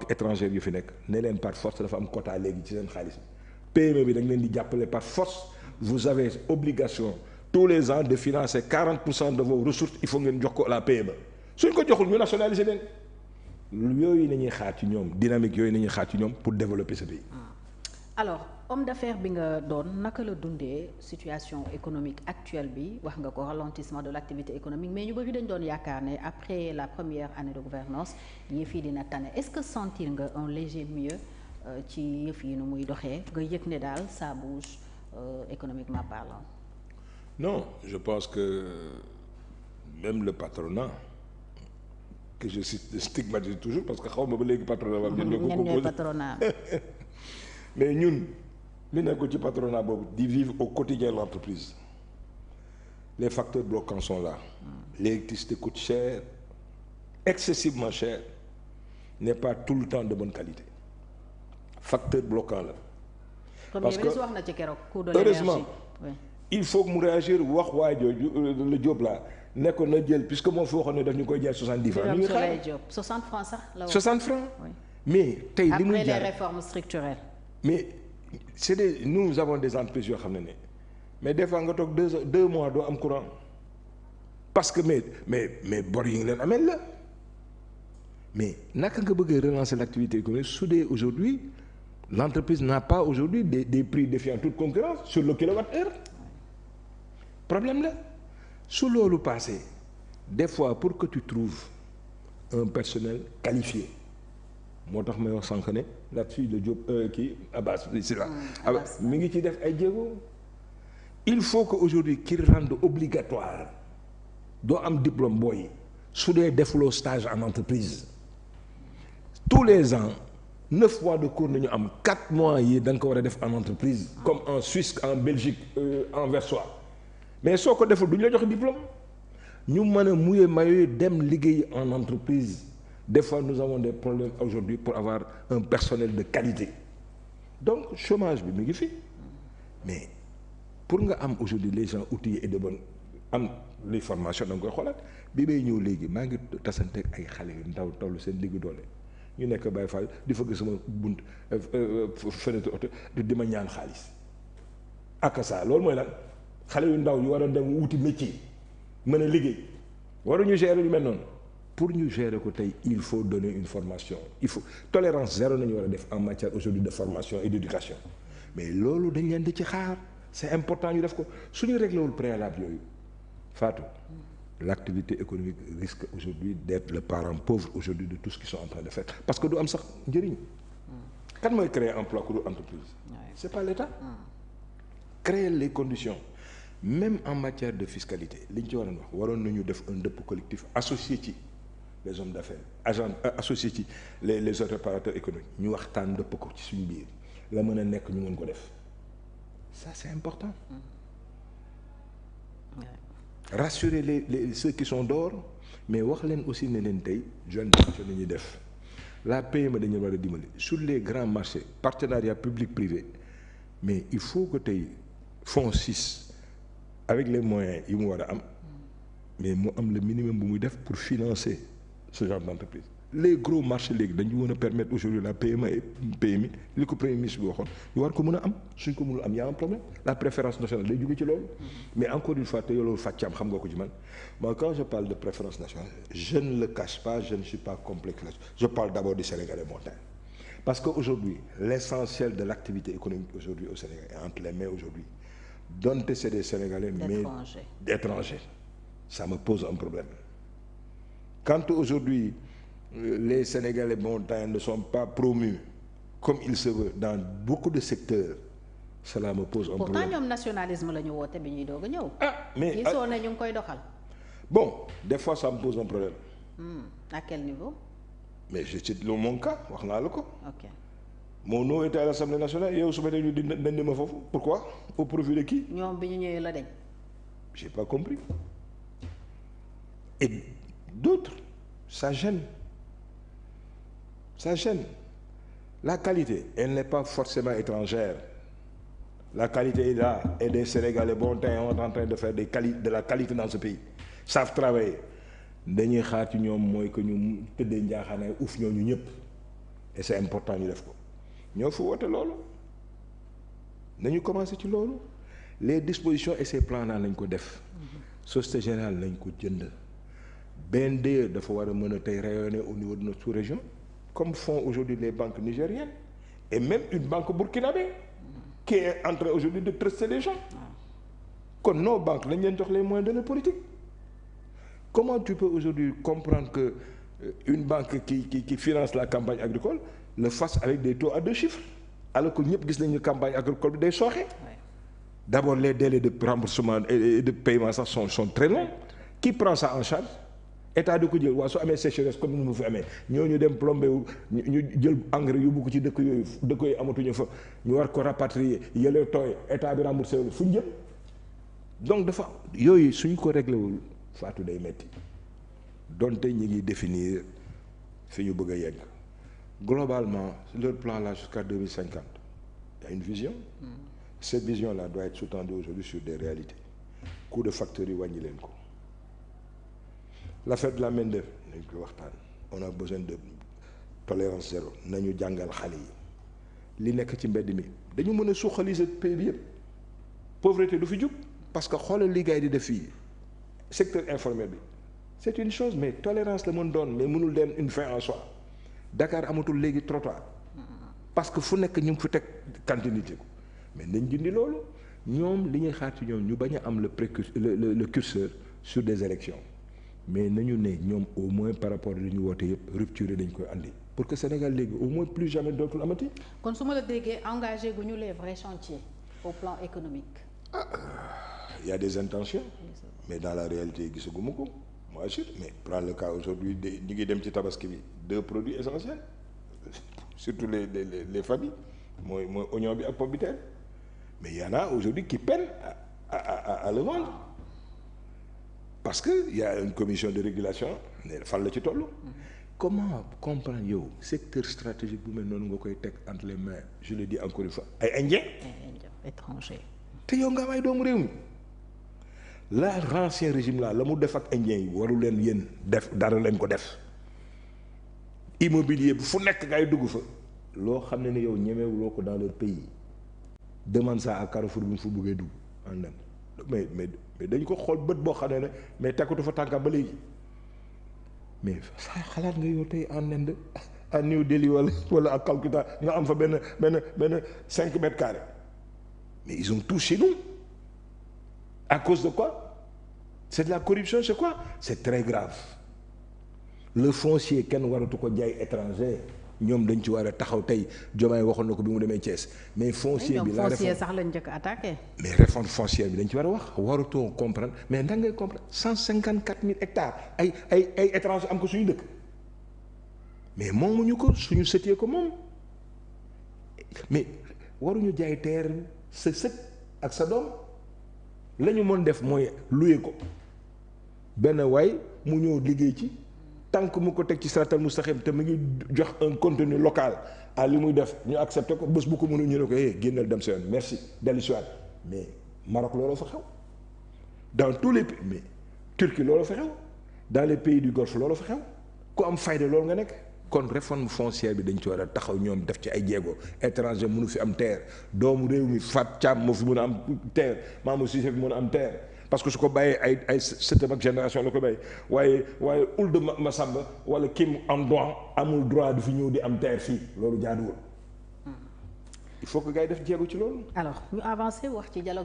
banque étrangère yu fi nekk ne leen par force dafa am quota léegi ci seen xaalis PME bi da nga leen di jàppale par force vous avez obligation tous les ans de financer 40% de vos ressources il faut ngeen jox ko la PME suñ ko joxul ñu nationaliser leen yooyu nañuy xaar ci ñoom dynamique yooyu nañuy xaar ci ñoom pour développer ce pays. alors homme d'affaires bi nga doon naka la dundee situation économique actuelle bi wax nga ko ralentissement de l'activité économique mais ñu bëri dañ doon yaakaar ne après la première année de gouvernance yëf yi dina tane est-ce que sentir nga un léger mieux ci yëf yi nu muy doxee nga yëg ne daal ça bouge économiquement parlant. Non, je pense que même le patronat que je stigmatise toujours parce que xaw ma ba léegi patronat ba ñun ñoo ko composé patronat mais ñun li nekk ci patronat boobu di vivre au quotidien l'entreprise les facteurs bloquants sont là l'électricité coûte cher excessivement cher n'est pas tout le temps de bonne qualité facteur bloquant la parce que wax na ci keroog coût de heureusement l'énergie. il faut que mu réagir wax waa jooju le Diop là ne ko na jël puisque moom fi waxoon ne daf ñu koy jaay 70 francs. ñu ngi xaar 60 francs sax la wax. 60 francs. Oui. mais tey li muy après jaar les réformes structurelles. mais c'est des nous avons des entreprises yoo xam ne mais des fois nga toog 2 mois doo am courant parce que mais bor yi ngi leen amee la mais naka nga bëggee relancer l'activité économique su dee aujourd'hui l'entreprise n'a pas aujourd'hui des prix défiant toute concurrence sur le kilowattheure problème la su loolu passé des fois pour que tu trouves un personnel qualifié moo tax may wax sànq ne là-dessus le Diop kii Abbas si la mi ngi ci def ay jéego il faut que aujourd'hui qu'il rende obligatoire doo am diplôme booy su dee defuloo stage en entreprise tous les ans 9 mois de cours nañu am 4 mois yi da nga ko war a def en entreprise comme en Suisse en Belgique en Versoix mais soo ko deful du ñu la jox diplôme ñu mën a mouiller maillot dem liggéey en entreprise des fois nous avons des problèmes aujourd'hui pour avoir un personnel de qualité donc chômage bi mi ngi fi mais pour nga am aujourd'hui les gens outillés et de bonne am les formations da nga koy xoolaat bi may ñëw léegi maa ngi tasanteeg ay xale yu ndaw tollu seen diggu doole ñu nekk Baye Fall di fëgg sama bunt fenêtre oto di ma ñaan xaalis ak ça loolu mooy lan xale yu ndaw yu war a dem wuti métier mën a liggéey waruñu gérer lu mel noonu pour ñu gérer ko tey il faut donner une formation il faut tolérance zéro nañu war a def en matière aujourd'hui de formation et d'éducation mais loolu dañ leen di ci xaar c'est important ñu def ko suñu réglewul préalable yooyu Fatou l'activité économique risque aujourd'hui d'être le parent pauvre aujourd'hui de tout ce qu'ils sont en train de faire parce que du am sax njëriñ kan mooy créer emploi ku du entreprise c'est pas l'État créer les conditions même en matière de fiscalité li ñu ci waroon wax waroon nañu def un dëpp collectif associé ci les hommes d'affaires agents associé ci les autres opérateurs économiques ñu waxtaan dëpp ko ci suñu biir la mën a nekk ñu mën ko def ça c'est important rassurer les ceux qui sont dehors mais wax leen aussi ne leen tey joint venture la ñuy def la PME dañu war a dimbali sur les grands marchés partenariat public privé mais il faut que tey fonds 6 avec les moyens yi mu war a am mais mu am le minimum bu muy def pour financer ce genre d'entreprise les gros marchés léegi dañu mën a permettre aujourd'hui la PME et PMI li ko premier ministre bi waxoon ñu war ko mën a am suñ ko mënul am y a un problème la préférence nationale day jóge ci loolu mais encore une fois te yow loolu fàccaam xam nga ko ci man moi quand je parle de préférence nationale je ne le cache pas je ne suis pas complexe là je parle d'abord du Sénégalais montagne parce que aujourd'hui l'essentiel de l'activité économique aujourd'hui au Sénégal est entre les mains aujourd'hui donte c'est des Sénégalais mais d'étrangers ça me pose un problème quand aujourd'hui les Sénégalais montagnes ne sont pas promus comme il se veut dans beaucoup de secteurs cela me pose un problème. pourtant ñoom nationalisme la ñu woote bi ñuy doog a ñëw. mais gisoo ne ñu ngi koy doxal. bon des fois ça me pose un problème. À quel niveau. mais je cite mon cas wax naa la ko. ok mon nom était à l'Assemblée nationale yow su ma nee ñu dindi ma foofu pourquoi au profit de qui. ñoom bi ñu ñëwee la dañ. j'ai pas compris et d'autres ça gêne. Ça gêne. La qualité, elle n'est pas forcément étrangère. La qualité est là et des Sénégalais bons sont en train de faire de la qualité dans ce pays. Savent travailler. dañuy xaar ci ñoom mooy que ñu tëddee njaaxaanaay uuf ñooñu ñëpp et c'est important ñu def ko ñoo fi woote loolu nañu commencé ci loolu les dispositions et ces plans là nañ ko def Société Générale nañ ko jënd BNDE dafa war a mën a tey rayonner au niveau de notre sous-région comme font aujourd'hui les banques nigériennes et même une banque burkinabé qui est en train aujourd'hui de truster les gens kon nos banques lañ leen jox les moyens de la politique. Comment tu peux aujourd'hui comprendre que une banque qui finance la campagne agricole le fasse avec des taux à 2 chiffres alors que ñëpp gis nañu campagne agricole bi day sooxe. D'abord les délais de remboursement et de paiement sax sont très longs. Qui prend ça en charge? État di ko jël waa su amee sécheresse comme ni mu fi amee ñooñu dem plombé wu ñu jël engrais yóbbu ko ci dëkk yooyu amatuñu fa ñu war ko rapatrier yële tooy état bi remboursé wu fu ñu jëm donc dafa yooyu suñ ko réglé wul faatu day metti donte ñi ngi définir fi ñu bëgg a yegg globalement leur plan là jusqu'à 2050 il y a une vision. Cette vision là doit être sous-tendue aujourd'hui sur des réalités coût de facteurs yi wàññi leen ko. L'affaire de la main-d'œuvre nañ ko waxtaan on a besoin de tolérance zéro nañu jàngal xale yi li nekk ci mbedd mi dañu mën a suqali ce pays bi yëpp pauvreté du fi jub parce que xoolal li gars yi di def fii secteur informel bi c'est une chose mais tolérance la mën doon mais mënul den une fin en soi Dakar amatul léegi trottoir parce que fu nekk ñu ngi fi teg cantine ko mais nañ dindi loolu ñoom li ñuy xaar ci ñoom ñu bañ a am le curseur sur des élections mais nañu ne ñoom au moins par rapport li ñu woote yëpp rupture dañ koy andi pour que Sénégal léegi au moins plus jamais dootul amati. kon su ma la déggee engagé gu ñu les vrais chantiers au plan économique. Il y a des intentions mais dans la réalité gisaguma ko moi sûr mais prends le cas aujourd'hui ñu ngi dem ci tabaski bi 2 produits essentiels surtout les familles mooy oignon bi ak pomme de terre mais il y en a aujourd'hui qui peinent à le vendre. Parce que il y a une commission de régulation ne fan la ci toll. Comment comprendre yow secteur stratégique bu mel noonu nga koy teg entre les mains je le dis encore une fois ay indiens. étranger. te yow nga am ay doomu réew mi l'ancien régime là la mu def ak indiens yi waru leen yéen def dara leen ko def immobilier bu fu nekk ngay dugg fa loo xam ne yow ñemewuloo ko dans leur pays demande ça à Carrefour bi mu fu bëggee dugg en Inde mais dañ ko xool bët boo xam ne mais takkatu fa tànkam ba léegi mais saa xalaat nga yow tey en Inde à New Delhi wala à Calcutta nga am fa benn 5 mètres carrés mais ils ont tout chez nous à cause de quoi? C'est de la corruption, c'est quoi? C'est très grave. Le foncier kenn waratu ko jaay étranger ñoom dañ ci war a taxaw tey Diomaye waxoon na ko bi mu demee Thiès mais foncier bi la foncier sax lañ njëkk attaqué. mais réforme foncière bi dañ ci war a wax waratoo comprendre mais ndax ngay comprendre 154 000 hectares ay étranger am ko suñu dëkk mais moomuñu ko suñu sëtee ko moom mais waruñu jaay terre sa sët ak sa doom la ñu mën def mooy louer ko benn waay mu ñëw liggéey ci. tant que mu ko teg ci siratal mustaqim te mu ngi jox un contenu local à li muy def ñu accepté ko bés bu ko mënu ñu ne ko génnal dem sa yoon merci dellu si waat mais Maroc looloo fa xew dans tous les pays mais Turquie looloo fa xew dans les pays du Golfe looloo fa xew ku am fayda loolu nga nekk kon réforme foncière bi dañ ci war a taxaw ñoom def ci ay jéego étranger mënu fi am terre doomu réew mi Fat Thiam moo fi mën a am terre Mamadou Cissé fi mën a am terre parce que su ko bàyyee ay septième ak génération la ko bàyyi waaye Ould Massamba wala kim am droit amul droit du fi ñëw di am terre fii loolu jaaduwul il faut que gars yi def jéego ci loolu. alors ñu avancer wax ci dialogue